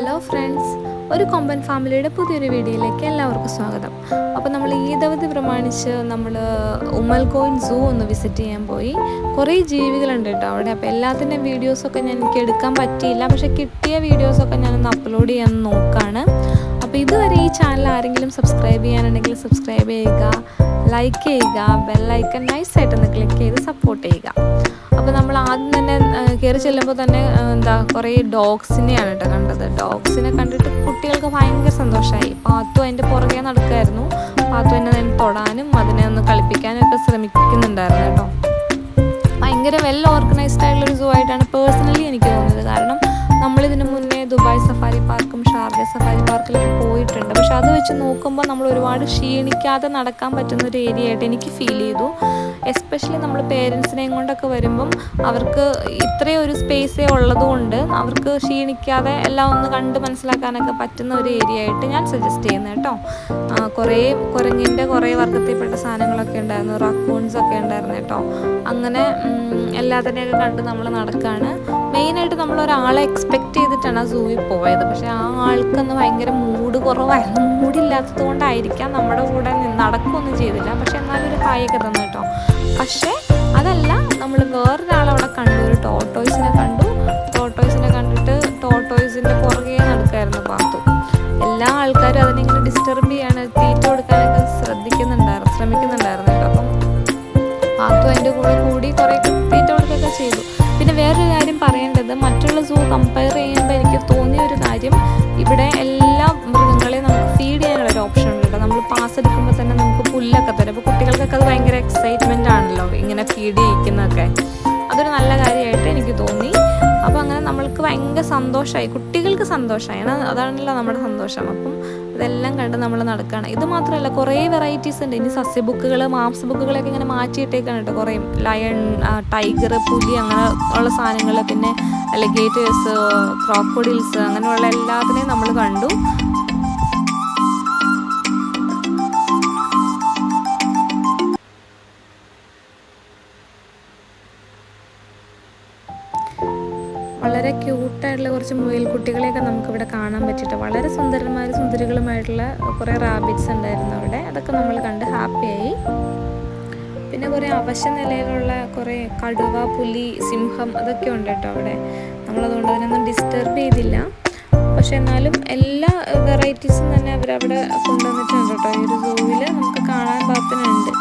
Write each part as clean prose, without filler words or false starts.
Hello friends, ഒരു കൊമ്പൻ ഫാമിലിയുടെ പുതിയൊരു വീഡിയോയിലേക്ക് എല്ലാവർക്കും സ്വാഗതം. അപ്പോൾ നമ്മൾ ഈദവധി പ്രമാണിച്ച് നമ്മൾ ഉമ്മൽകോയിൻ സൂ ഒന്ന് വിസിറ്റ് ചെയ്യാൻ പോയി. കുറേ ജീവികളുണ്ട് കേട്ടോ അവിടെ. അപ്പോൾ എല്ലാത്തിൻ്റെയും വീഡിയോസൊക്കെ എനിക്ക് എടുക്കാൻ പറ്റിയില്ല, പക്ഷേ കിട്ടിയ വീഡിയോസൊക്കെ ഞാനൊന്ന് അപ്ലോഡ് ചെയ്യാൻ നോക്കുകയാണ്. അപ്പോൾ ഇതുവരെ ഈ ചാനൽ ആരെങ്കിലും സബ്സ്ക്രൈബ് ചെയ്യാനുണ്ടെങ്കിൽ സബ്സ്ക്രൈബ് ചെയ്യുക, ലൈക്ക് ചെയ്യുക, ബെല്ലൈക്കൺ നൈസായിട്ടൊന്ന് ക്ലിക്ക് ചെയ്ത് സപ്പോർട്ട് ചെയ്യുക. അപ്പോൾ നമ്മൾ ആദ്യം തന്നെ കയറി ചെല്ലുമ്പോൾ തന്നെ കുറേ ഡോഗ്സിനെയാണ് കേട്ടോ കണ്ടത്. ഡോഗ്സിനെ കണ്ടിട്ട് കുട്ടികൾക്ക് ഭയങ്കര സന്തോഷമായി. പാത്തു അതിൻ്റെ പുറകെ നടക്കുമായിരുന്നു. പാത്തു എന്നെ തൊടാനും അതിനെ ഒന്ന് കളിപ്പിക്കാനും ഒക്കെ ശ്രമിക്കുന്നുണ്ടായിരുന്നു കേട്ടോ. ഭയങ്കര വെൽ ഓർഗനൈസ്ഡ് ആയിട്ടുള്ളൊരു സൂ ആയിട്ടാണ് പേഴ്സണലി എനിക്ക് തോന്നിയത്. കാരണം നമ്മളിതിന് മുന്നേ ദുബായ് സഫാരി പാർക്കും ഷാർജ സഫാരി പാർക്കിലൊക്കെ പോയിട്ടുണ്ട്. പക്ഷെ അത് വെച്ച് നോക്കുമ്പോൾ നമ്മൾ ഒരുപാട് ക്ഷീണിക്കാതെ നടക്കാൻ പറ്റുന്നൊരു ഏരിയ ആയിട്ട് എനിക്ക് ഫീൽ ചെയ്തു. എസ്പെഷ്യലി നമ്മൾ പേരൻസിനെയും കൊണ്ടൊക്കെ വരുമ്പം അവർക്ക് ഇത്രയും ഒരു സ്പേസേ ഉള്ളതുകൊണ്ട് അവർക്ക് ക്ഷീണിക്കാതെ എല്ലാം ഒന്ന് കണ്ട് മനസ്സിലാക്കാനൊക്കെ പറ്റുന്ന ഒരു ഏരിയ ആയിട്ട് ഞാൻ സജസ്റ്റ് ചെയ്യുന്നത് കേട്ടോ. കുറേ കുരങ്ങിൻ്റെ കുറേ വർഗത്തിൽപ്പെട്ട സാധനങ്ങളൊക്കെ ഉണ്ടായിരുന്നു, റക്കൂൺസ് ഒക്കെ ഉണ്ടായിരുന്നു കേട്ടോ. അങ്ങനെ എല്ലാത്തിനെയൊക്കെ കണ്ട് നമ്മൾ നടക്കുകയാണ്. മെയിനായിട്ട് നമ്മൾ ഒരാളെ എക്സ്പെക്റ്റ് ചെയ്തിട്ടാണ് ആ സൂവിൽ പോയത്. പക്ഷേ ആ ആൾക്കൊന്ന് ഭയങ്കര മൂഡ് കുറവായിരുന്നു. മൂഡില്ലാത്തത് കൊണ്ടായിരിക്കാം നമ്മുടെ കൂടെ നടക്കുകയൊന്നും ചെയ്തില്ല. പക്ഷെ എന്നാലും ഒരു ഹായൊക്കെ തന്നു കേട്ടോ. പക്ഷേ അതല്ല, നമ്മൾ വേറൊരാളവിടെ കണ്ടു, ഒരു ടോട്ടോയ്സിനെ കണ്ടു. ടോട്ടോയ്സിനെ കണ്ടിട്ട് ടോട്ടോയ്സിൻ്റെ പുറകെ നടക്കായിരുന്നു പാത്തു. എല്ലാ ആൾക്കാരും അതിനെങ്ങനെ ഡിസ്റ്റർബ് ചെയ്യാൻ, തീറ്റ കൊടുക്കാനൊക്കെ ശ്രമിക്കുന്നുണ്ടായിരുന്നു കേട്ടോ. അപ്പം പാത്തു അതിൻ്റെ കൂടെ കൂടി കുറേ തീറ്റ കൊടുക്കുകയൊക്കെ ചെയ്തു. പിന്നെ വേറൊരു കാര്യം പറയേണ്ടത്, മറ്റുള്ള സൂ കമ്പയർ ചെയ്യുമ്പോൾ എനിക്ക് തോന്നിയ ഒരു കാര്യം, ഇവിടെ എല്ലാ മൃഗങ്ങളെയും നമുക്ക് ഫീഡ് ചെയ്യാനുള്ളൊരു ഓപ്ഷൻ ഉണ്ട് കേട്ടോ. നമ്മൾ പാസ് എടുക്കുമ്പോൾ തന്നെ നമുക്ക് പുല്ലൊക്കെ തരും. അപ്പോൾ കുട്ടികൾക്കൊക്കെ അത് ഭയങ്കര എക്സൈറ്റ്മെൻ്റ് ആണല്ലോ ഇങ്ങനെ ഫീഡ് ചെയ്യിക്കുന്നതൊക്കെ. അതൊരു നല്ല കാര്യമായിട്ട് എനിക്ക് തോന്നി. അപ്പോൾ അങ്ങനെ നമ്മൾക്ക് ഭയങ്കര സന്തോഷമായി, കുട്ടികൾക്ക് സന്തോഷമായി. അതാണല്ലോ നമ്മുടെ സന്തോഷം. അപ്പം ഇതെല്ലാം കണ്ട് നമ്മൾ നടക്കുകയാണ്. ഇത് മാത്രമല്ല, കുറേ വെറൈറ്റീസ് ഉണ്ട്. ഇനി സസ്യ ബുക്കുകൾ, മാംസ ബുക്കുകളൊക്കെ ഇങ്ങനെ മാറ്റിയിട്ടേക്കാണ് കേട്ടോ. കുറേ ലയൺ, ടൈഗർ, പുലി അങ്ങനെ ഉള്ള സാധനങ്ങൾ, പിന്നെ അലിഗേറ്റേഴ്സ്, ക്രോക്കോഡിൽസ്, അങ്ങനെയുള്ള എല്ലാത്തിനെയും നമ്മൾ കണ്ടു. വളരെ ക്യൂട്ടായിട്ടുള്ള കുറച്ച് മുയൽക്കുട്ടികളെയൊക്കെ നമുക്കിവിടെ കാണാൻ പറ്റിയിട്ട്, വളരെ സുന്ദരികളുമായിട്ടുള്ള കുറേ റാബിറ്റ്സ് ഉണ്ടായിരുന്നു അവിടെ. അതൊക്കെ നമ്മൾ കണ്ട് ഹാപ്പിയായി. പിന്നെ കുറേ അവശ നിലയിലുള്ള കുറേ കടുവ, പുലി, സിംഹം അതൊക്കെ ഉണ്ട് കേട്ടോ അവിടെ. നമ്മളതുകൊണ്ട് അതിനൊന്നും ഡിസ്റ്റർബ് ചെയ്തില്ല. പക്ഷെ എന്നാലും എല്ലാ വെറൈറ്റീസും തന്നെ അവരവിടെ കൊണ്ടുവന്നിട്ടുണ്ട് കേട്ടോ. ഈ ഒരു സൂവിൽ നമുക്ക് കാണാൻ പാകത്തിനുണ്ട്.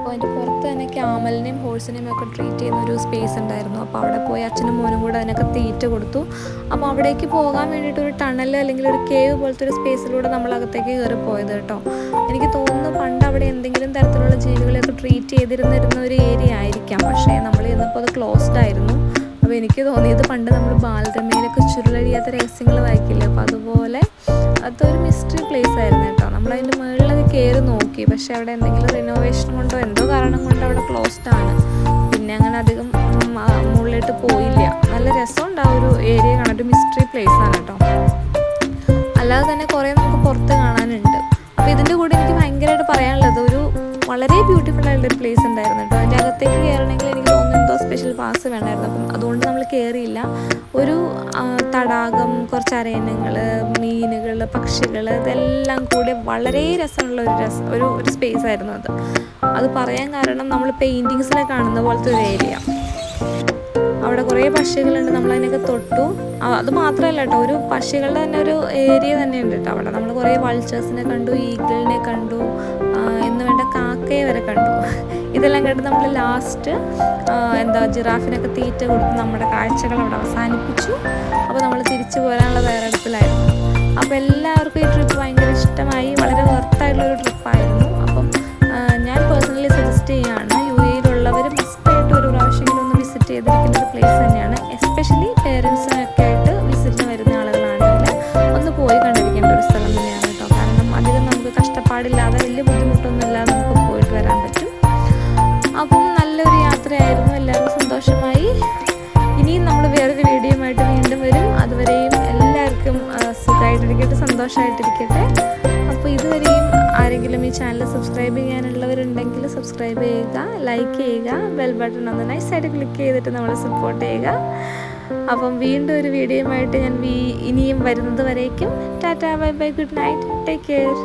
അതിൻ്റെ പുറത്ത് തന്നെ ക്യാമലിനെയും ഹോഴ്സിനെയും ഒക്കെ ട്രീറ്റ് ചെയ്യുന്ന ഒരു സ്പേസ് ഉണ്ടായിരുന്നു. അപ്പോൾ അവിടെ പോയി അച്ഛനും മോനും കൂടെ അതിനൊക്കെ തീറ്റ കൊടുത്തു. അപ്പോൾ അവിടേക്ക് പോകാൻ വേണ്ടിയിട്ട് ഒരു ടണൽ അല്ലെങ്കിൽ ഒരു കേവ് പോലത്തെ ഒരു സ്പേസിലൂടെ നമ്മൾ അകത്തേക്ക് കയറി പോയത് കേട്ടോ. എനിക്ക് തോന്നുന്നു പണ്ട് അവിടെ എന്തെങ്കിലും തരത്തിലുള്ള ജീവികളെയൊക്കെ ട്രീറ്റ് ചെയ്തിരുന്ന ഒരു ഏരിയ ആയിരിക്കാം. പക്ഷേ നമ്മൾ ചെന്നപ്പോൾ അത് ക്ലോസ്ഡ് ആയിരുന്നു. അപ്പോൾ എനിക്ക് തോന്നിയത് പണ്ട് നമ്മൾ ബാലരമയിലൊക്കെ ചുരുളഴിയാത്ത രഹസ്യങ്ങൾ വായിക്കില്ല, അപ്പോൾ അതുപോലെ അതൊരു മിസ്റ്ററി പ്ലേസ് ആയിരുന്നു കേട്ടോ. നമ്മളതിൻ്റെ മുകളിലൊക്കെ കയറി നോക്കി, പക്ഷേ അവിടെ എന്തെങ്കിലും റിനോവേഷൻ കൊണ്ടോ എന്തോ കാരണം കൊണ്ടോ അവിടെ ക്ലോസ്ഡ് ആണ്. പിന്നെ അങ്ങനെ അധികം മുകളിലോട്ട് പോയില്ല. നല്ല രസമുണ്ട് ആ ഒരു ഏരിയ കാണാൻ. ഒരു മിസ്റ്ററി പ്ലേസ് ആണ് കേട്ടോ. അല്ലാതെ തന്നെ കുറേ നമുക്ക് പുറത്ത് കാണാനുണ്ട്. അപ്പോൾ ഇതിൻ്റെ കൂടെ എനിക്ക് ഭയങ്കരമായിട്ട് പറയാനുള്ളത്, ഒരു വളരെ ബ്യൂട്ടിഫുൾ ആയിട്ടുള്ളൊരു പ്ലേസ് ഉണ്ടായിരുന്നു കേട്ടോ. അതിൻ്റെ അകത്തേക്ക് കയറണമെങ്കിൽ എനിക്ക് തോന്നുന്നു എന്തോ സ്പെഷ്യൽ പാസ് വേണമായിരുന്നു. അപ്പം അതുകൊണ്ട് നമ്മൾ കയറിയില്ല. ഒരു തടാകം, കുറച്ച് അരയന്നങ്ങൾ, മീനുകൾ, പക്ഷികൾ, ഇതെല്ലാം കൂടി വളരെ രസമുള്ള ഒരു സ്പേസ് ആയിരുന്നു അത് പറയാൻ കാരണം, നമ്മൾ പെയിൻറ്റിങ്സിലെ കാണുന്ന പോലത്തെ ഒരു ഏരിയ. അവിടെ കുറേ പക്ഷികളുണ്ട്, നമ്മളതിനൊക്കെ തൊട്ടു. അത് മാത്രമല്ല കേട്ടോ, ഒരു പക്ഷികളുടെ തന്നെ ഒരു ഏരിയ തന്നെ ഉണ്ട് കേട്ടോ അവിടെ. നമ്മൾ കുറേ വൾച്ചേഴ്സിനെ കണ്ടു, ഈഗിളിനെ കണ്ടു, എന്ന് വേണ്ട കാക്കയെ വരെ കണ്ടു. ഇതെല്ലാം കണ്ട് നമ്മൾ ലാസ്റ്റ് ജിറാഫിനൊക്കെ തീറ്റ കൊടുത്ത് നമ്മുടെ കാഴ്ചകൾ അവിടെ അവസാനിപ്പിച്ചു. അപ്പോൾ നമ്മൾ തിരിച്ചു പോരാനുള്ള തയ്യാറെടുപ്പിലായിരുന്നു. അപ്പോൾ എല്ലാവർക്കും ഈ ട്രിപ്പ് ഭയങ്കര ഇഷ്ടമായി. വളരെ വർത്തായിട്ടുള്ളൊരു ട്രിപ്പായിരുന്നു. അപ്പം ഞാൻ പേഴ്സണലി സജസ്റ്റ് ചെയ്യുകയാണ്, UAE-യിലുള്ളവർ മസ്റ്റായിട്ട് ഒരു പ്രാവശ്യമെങ്കിലും ഒന്ന് വിസിറ്റ് ചെയ്തിരിക്കുന്ന ഒരു പ്ലേസ് തന്നെയാണ്. എസ്പെഷ്യലി പേരൻസിനൊക്കെ ആയിട്ട് വിസിറ്റിന് വരുന്ന ആളുകളാണെങ്കിൽ ഒന്ന് പോയി കണ്ടിരിക്കേണ്ട ഒരു സ്ഥലം തന്നെയാണ് കേട്ടോ. കാരണം അധികം നമുക്ക് കഷ്ടപ്പാടില്ലാതെ സന്തോഷമായിട്ടിരിക്കട്ടെ. അപ്പോൾ ഇതുവരെയും ആരെങ്കിലും ഈ ചാനൽ സബ്സ്ക്രൈബ് ചെയ്യാനുള്ളവരുണ്ടെങ്കിൽ സബ്സ്ക്രൈബ് ചെയ്യുക, ലൈക്ക് ചെയ്യുക, ബെൽ ബട്ടൺ ഒന്ന് നൈസായിട്ട് ക്ലിക്ക് ചെയ്തിട്ട് നമ്മളെ സപ്പോർട്ട് ചെയ്യുക. അപ്പം വീണ്ടും ഒരു വീഡിയോയുമായിട്ട് ഞാൻ ഇനിയും വരുന്നത് വരേക്കും Tata, bye bye, good night, take care.